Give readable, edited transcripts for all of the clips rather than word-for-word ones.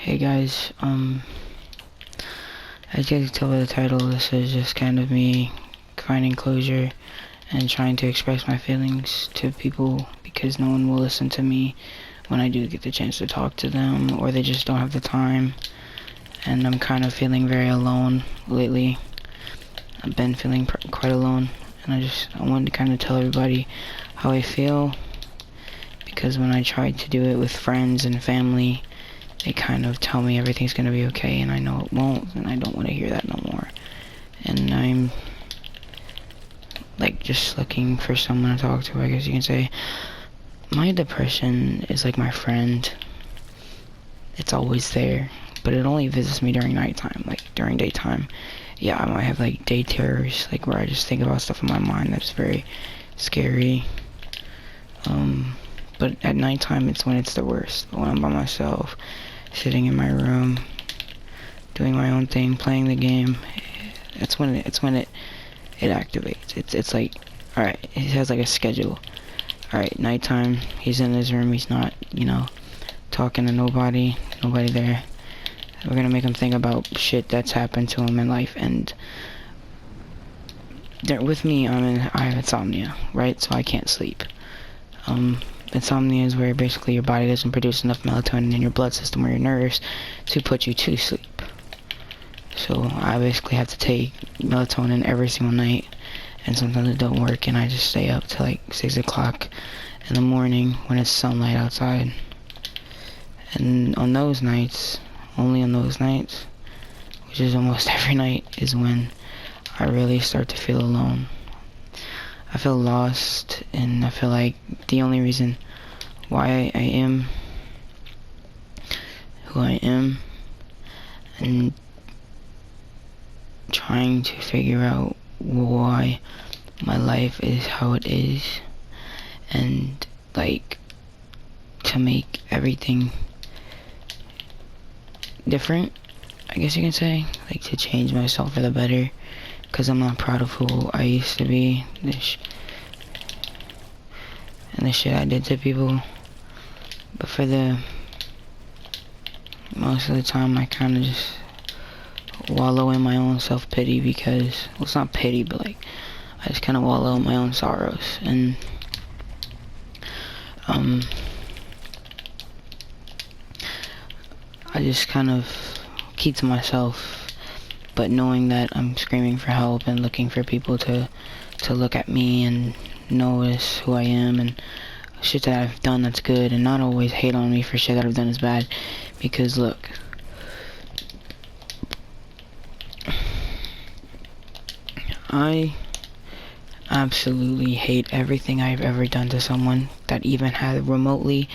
Hey guys, as you can tell by the title, this is just kind of me finding closure and trying to express my feelings to people because no one will listen to me when I do get the chance to talk to them, or they just don't have the time. And I'm kind of feeling very alone lately. I've been feeling quite alone, and I wanted to kind of tell everybody how I feel, because when I tried to do it with friends and family, they kind of tell me everything's gonna be okay, and I know it won't, and I don't want to hear that no more. And I'm like just looking for someone to talk to, I guess you can say. My depression is like my friend. It's always there, but it only visits me during nighttime. Like during daytime, yeah, I might have like day terrors, like where I just think about stuff in my mind that's very scary. But at nighttime, it's when it's the worst. When I'm by myself, sitting in my room, doing my own thing, playing the game. It's when it activates. It's like, all right, it has like a schedule. All right, nighttime, he's in his room. He's not, talking to nobody there. We're gonna make him think about shit that's happened to him in life. And with me, I have insomnia, right? So I can't sleep. Insomnia is where basically your body doesn't produce enough melatonin in your blood system or your nerves to put you to sleep. So I basically have to take melatonin every single night, and sometimes it don't work, and I just stay up till like 6 o'clock in the morning when it's sunlight outside. And on those nights, only on those nights, which is almost every night, is when I really start to feel alone. I feel lost, and I feel like the only reason why I am who I am, and trying to figure out why my life is how it is, and like to make everything different, I guess you can say, like to change myself for the better. Because I'm not proud of who I used to be, and the shit I did to people. But for the most of the time, I kind of just wallow in my own self-pity, because, well, it's not pity, but like, I just kind of wallow in my own sorrows. And I just kind of keep to myself, but knowing that I'm screaming for help and looking for people to look at me and notice who I am and shit that I've done that's good, and not always hate on me for shit that I've done is bad. Because look, I absolutely hate everything I've ever done to someone that even had remotely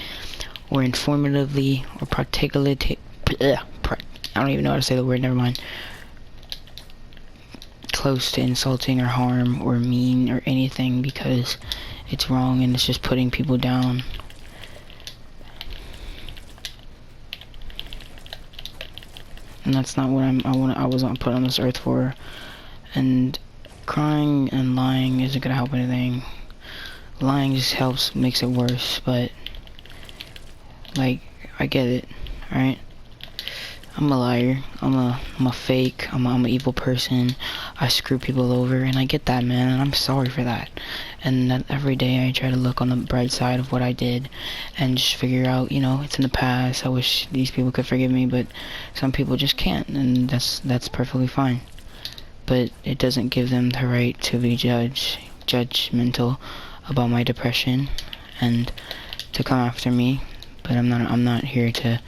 or informatively or particularly, I don't even know how to say the word, never mind, close to insulting or harm or mean or anything, because it's wrong and it's just putting people down. And that's not what I wasn't put on this earth for. And crying and lying isn't gonna help anything. Lying just makes it worse. But like, I get it, alright? I'm a liar. I'm a fake. I'm an evil person. I screw people over, and I get that, man, and I'm sorry for that. And that every day I try to look on the bright side of what I did and just figure out, it's in the past. I wish these people could forgive me, but some people just can't, and that's perfectly fine. But it doesn't give them the right to be judgmental about my depression and to come after me. But I'm not here to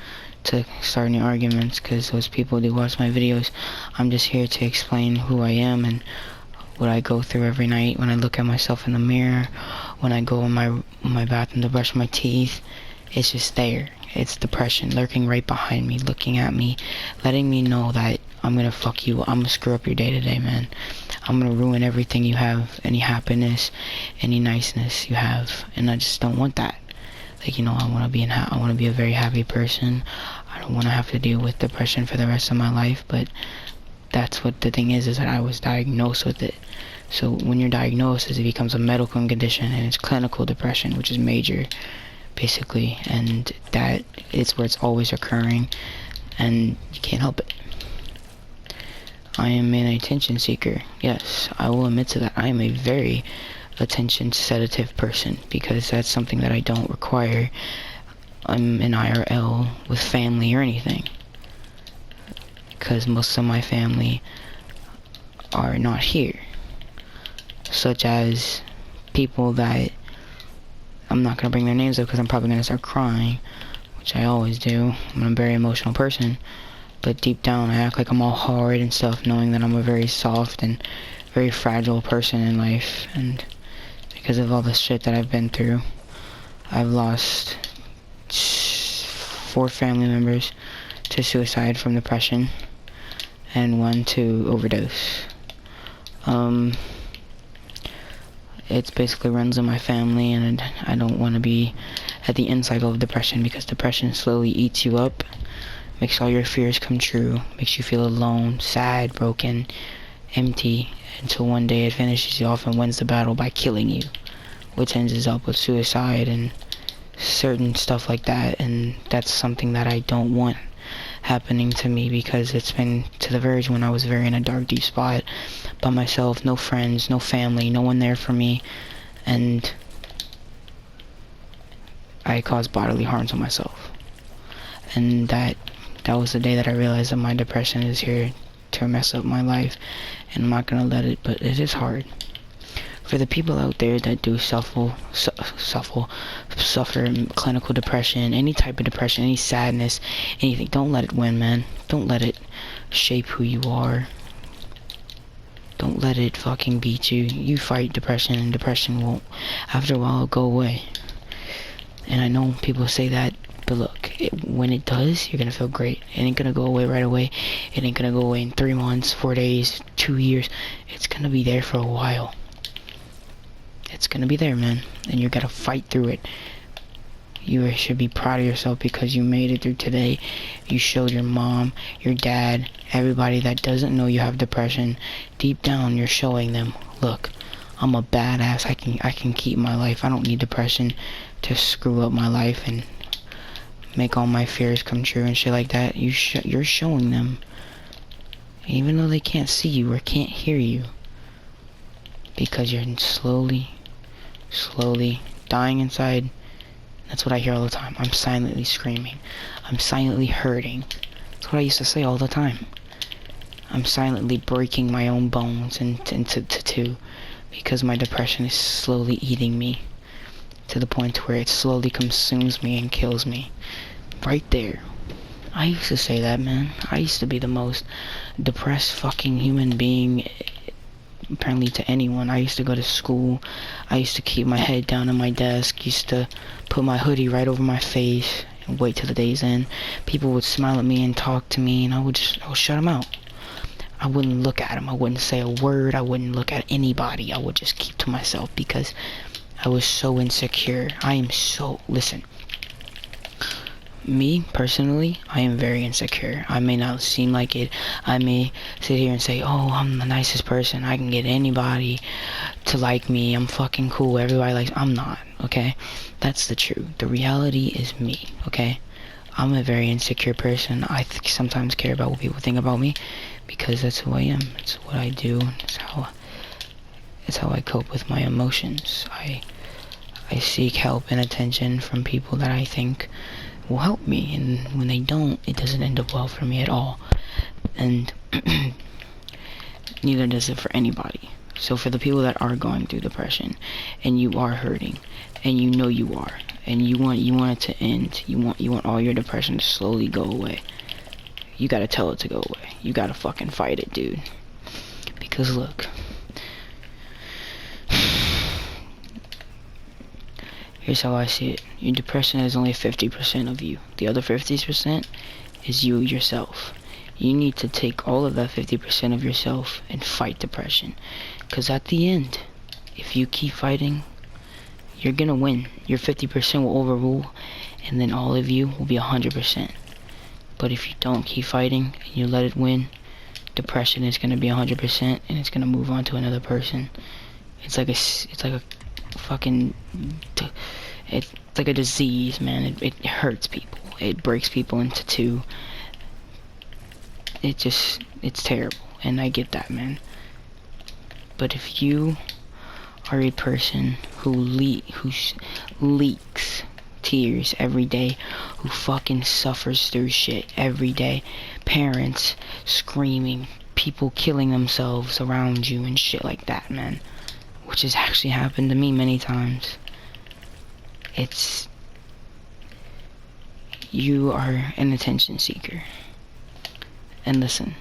start any arguments, because those people do watch my videos. I'm just here to explain who I am and what I go through every night when I look at myself in the mirror, when I go in my bathroom to brush my teeth. It's just there. It's depression lurking right behind me, looking at me, letting me know that I'm gonna fuck you. I'm gonna screw up your day to day, man. I'm gonna ruin everything you have, any happiness, any niceness you have, and I just don't want that. Like, I want to be a very happy person. I don't want to have to deal with depression for the rest of my life, but that's what the thing is that I was diagnosed with it. So when you're diagnosed, it becomes a medical condition, and it's clinical depression, which is major, basically, and that is where it's always occurring. and you can't help it. I am an attention seeker. Yes, I will admit to that. I am a very attention sedative person, because that's something that I don't require in IRL with family or anything, because most of my family are not here, such as people that I'm not going to bring their names up because I'm probably going to start crying, which I always do. I'm a very emotional person, but deep down I act like I'm all hard and stuff, knowing that I'm a very soft and very fragile person in life. And because of all the shit that I've been through, I've lost 4 family members to suicide from depression and 1 to overdose. It basically runs in my family, and I don't want to be at the end cycle of depression, because depression slowly eats you up, makes all your fears come true, makes you feel alone, sad, broken, empty, until one day it finishes you off and wins the battle by killing you, which ends up with suicide and certain stuff like that. And that's something that I don't want happening to me, because it's been to the verge when I was very in a dark, deep spot by myself, no friends, no family, no one there for me, and I caused bodily harm to myself. And that was the day that I realized that my depression is here to mess up my life, and I'm not gonna let it. But it is hard. For the people out there that do suffer clinical depression, any type of depression, any sadness, anything, don't let it win, man. Don't let it shape who you are. Don't let it fucking beat you. You fight depression, and depression won't, after a while, it'll go away. And I know people say that, but look, when it does, you're gonna feel great. It ain't gonna go away right away. It ain't gonna go away in 3 months, 4 days, 2 years. It's gonna be there for a while. It's gonna be there, man, and you gotta fight through it. You should be proud of yourself because you made it through today. You showed your mom, your dad, everybody that doesn't know you have depression. Deep down, you're showing them, look, I'm a badass. I can keep my life. I don't need depression to screw up my life and make all my fears come true and shit like that. You're showing them, even though they can't see you or can't hear you, because you're slowly dying inside. That's what I hear all the time. I'm silently screaming. I'm silently hurting. That's what I used to say all the time. I'm silently breaking my own bones into two, because my depression is slowly eating me to the point where it slowly consumes me and kills me. Right there. I used to say that, man. I used to be the most depressed fucking human being, apparently, to anyone. I used to go to school. I used to keep my head down on my desk. Used to put my hoodie right over my face and wait till the day's end. People would smile at me and talk to me, and I would shut them out. I wouldn't look at them. I wouldn't say a word. I wouldn't look at anybody. I would just keep to myself because I was so insecure. Listen. Me, personally, I am very insecure. I may not seem like it. I may sit here and say, oh, I'm the nicest person. I can get anybody to like me. I'm fucking cool. Everybody likes. I'm not, okay? That's the truth. The reality is me, okay? I'm a very insecure person. I sometimes care about what people think about me because that's who I am. It's what I do. It's how I cope with my emotions. I seek help and attention from people that I think will help me, and when they don't, it doesn't end up well for me at all, and neither does it for anybody. So for the people that are going through depression, and you are hurting, and you know you are, and you want it to end, you want all your depression to slowly go away, you gotta tell it to go away. You gotta fucking fight it, dude. Because look, here's how I see it. Your depression is only 50% of you. The other 50% is you yourself. You need to take all of that 50% of yourself and fight depression. Because at the end, if you keep fighting, you're gonna win. Your 50% will overrule, and then all of you will be 100%. But if you don't keep fighting and you let it win, depression is gonna be 100%, and it's gonna move on to another person. It's like a fucking, it's like a disease, man. It hurts people. It breaks people into two. it's terrible, and I get that, man. But if you are a person who leaks tears every day, who fucking suffers through shit every day, parents screaming, people killing themselves around you and shit like that, man, which has actually happened to me many times. You are an attention seeker. And listen,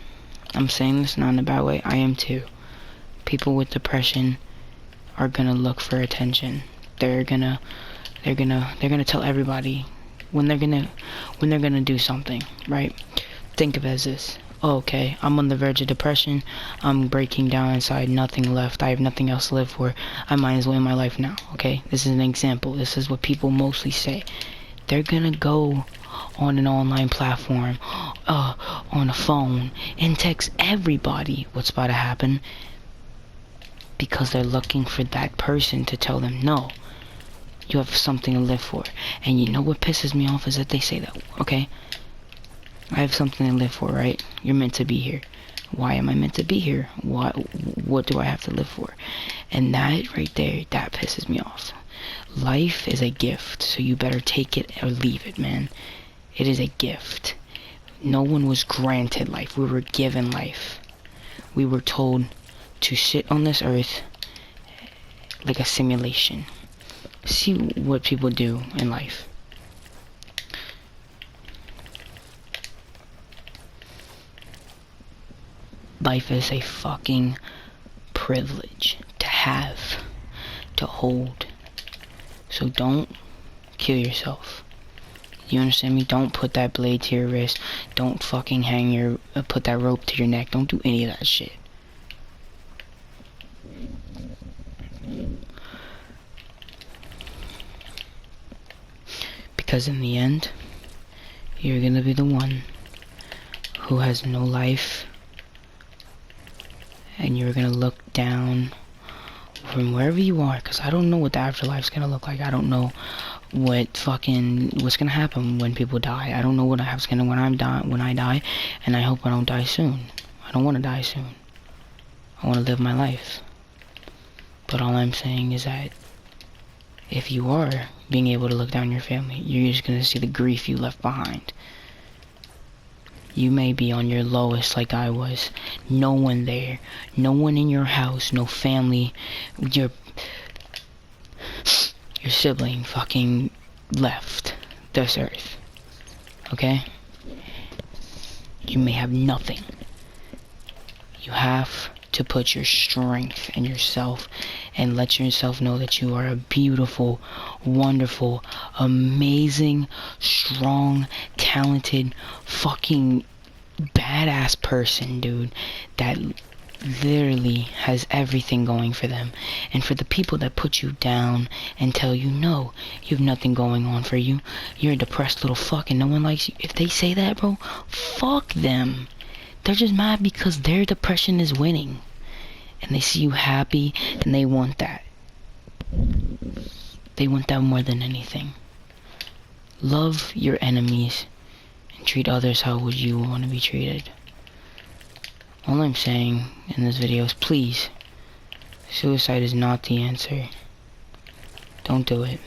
I'm saying this not in a bad way, I am too. People with depression are gonna look for attention. They're gonna tell everybody when they're gonna do something, right? Think of it as this. Oh, okay, I'm on the verge of depression. I'm breaking down inside, nothing left. I have nothing else to live for. I might as well end my life now, okay? This is an example. This is what people mostly say. They're gonna go on an online platform, on a phone, and text everybody what's about to happen, because they're looking for that person to tell them, no, you have something to live for. And you know what pisses me off is that they say that, okay? I have something to live for, right? You're meant to be here. Why am I meant to be here? What do I have to live for? And that right there, that pisses me off. Life is a gift, so you better take it or leave it, man. It is a gift. No one was granted life. We were given life. We were told to sit on this earth like a simulation. See what people do in life. Life is a fucking privilege to have, to hold. So don't kill yourself. You understand me? Don't put that blade to your wrist. Don't fucking put that rope to your neck. Don't do any of that shit. Because in the end, you're gonna be the one who has no life, and you're gonna look down from wherever you are, because I don't know what the afterlife's gonna look like. I don't know what's gonna happen when people die. I don't know what happens when I die, and I hope I don't die soon. I don't want to die soon. I want to live my life. But all I'm saying is that if you are being able to look down your family, you're just gonna see the grief you left behind. You may be on your lowest like I was. No one there. No one in your house. No family. Your sibling fucking left this earth. Okay? You may have nothing. You have to put your strength in yourself and let yourself know that you are a beautiful, wonderful, amazing, strong, talented, fucking badass person, dude, that literally has everything going for them. And for the people that put you down and tell you, no, you have nothing going on for you, you're a depressed little fuck and no one likes you, if they say that, bro, fuck them. They're just mad because their depression is winning. And they see you happy, and they want that. They want that more than anything. Love your enemies, and treat others how would you want to be treated. All I'm saying in this video is, please, suicide is not the answer. Don't do it.